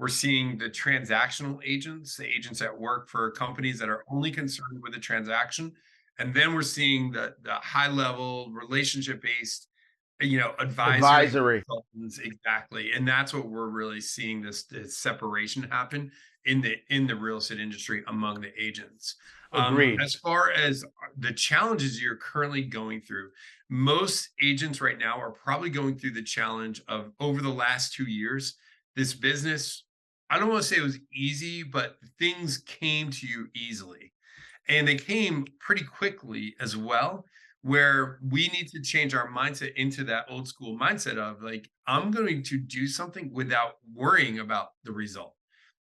We're seeing the transactional agents, the agents that work for companies that are only concerned with the transaction. And then we're seeing the high level relationship based, advisory Advisory. consultants. Exactly. And that's what we're really seeing this separation happen in the real estate industry among the agents. Agreed. As far as the challenges you're currently going through, most agents right now are probably going through the challenge of over the last 2 years, this business, I don't want to say it was easy, but things came to you easily. And they came pretty quickly as well, where we need to change our mindset into that old school mindset of like, I'm going to do something without worrying about the result.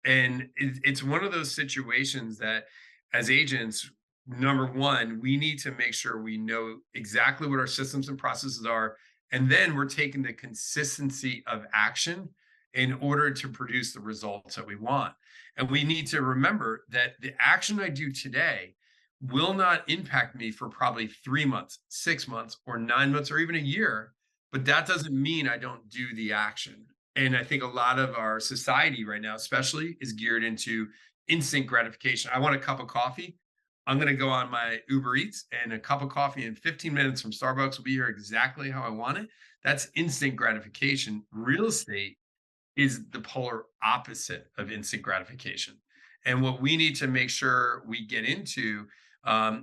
And it's one of those situations that as agents, number one, we need to make sure we know exactly what our systems and processes are. And then we're taking the consistency of action in order to produce the results that we want. And we need to remember that the action I do today will not impact me for probably 3 months, 6 months, or 9 months, or even a year. But that doesn't mean I don't do the action. And I think a lot of our society right now, especially, is geared into instant gratification. I want a cup of coffee. I'm going to go on my Uber Eats, and a cup of coffee in 15 minutes from Starbucks will be here exactly how I want it. That's instant gratification. Real estate is the polar opposite of instant gratification. And what we need to make sure we get into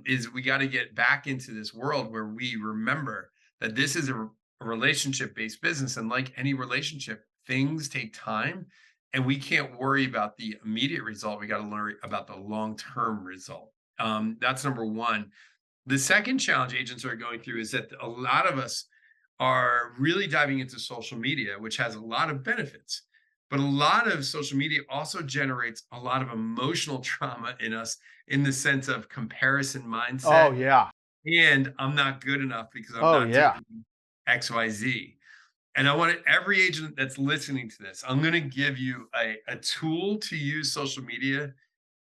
is we got to get back into this world where we remember that this is a relationship based business. And like any relationship, things take time and we can't worry about the immediate result. We got to worry about the long term result. That's number one. The second challenge agents are going through is that a lot of us are really diving into social media, which has a lot of benefits. But a lot of social media also generates a lot of emotional trauma in us in the sense of comparison Oh, mindset. yeah. And I'm not good enough because I'm Oh, not yeah. doing XYZ. And I want every agent that's listening to this, I'm going to give you a tool to use social media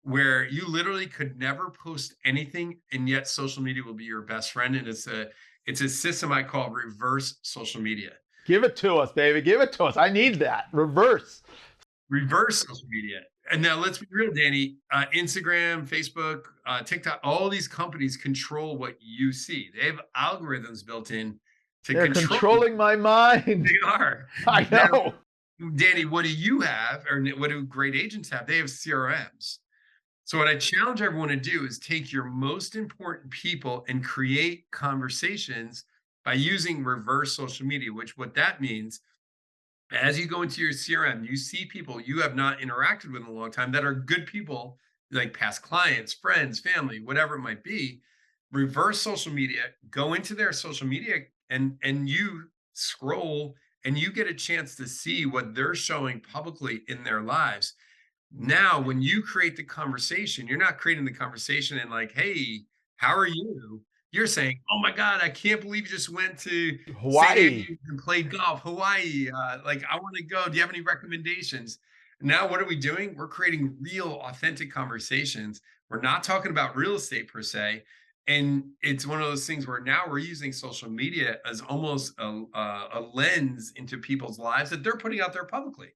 where you literally could never post anything, and yet social media will be your best friend. And it's a system I call reverse social media. Give it to us, baby. Give it to us. I need that. Reverse. Reverse social media. And now let's be real, Danny. Instagram, Facebook, TikTok, all these companies control what you see. They have algorithms built in to They're control. controlling my mind. They are. I Now, know. Danny, what do you have, or what do great agents have? They have CRMs. So what I challenge everyone to do is take your most important people and create conversations by using reverse social media, which what that means, as you go into your CRM, you see people you have not interacted with in a long time that are good people, like past clients, friends, family, whatever it might be. Reverse social media, go into their social media and you scroll and you get a chance to see what they're showing publicly in their lives. Now, when you create the conversation, you're not creating the conversation and like, "Hey, how are you?" You're saying, "Oh my god, I can't believe you just went to St. Hawaii. Andrews and played golf, Hawaii. Like, I want to go. Do you have any recommendations?" Now, what are we doing? We're creating real, authentic conversations. We're not talking about real estate per se, and it's one of those things where now we're using social media as almost a lens into people's lives that they're putting out there publicly.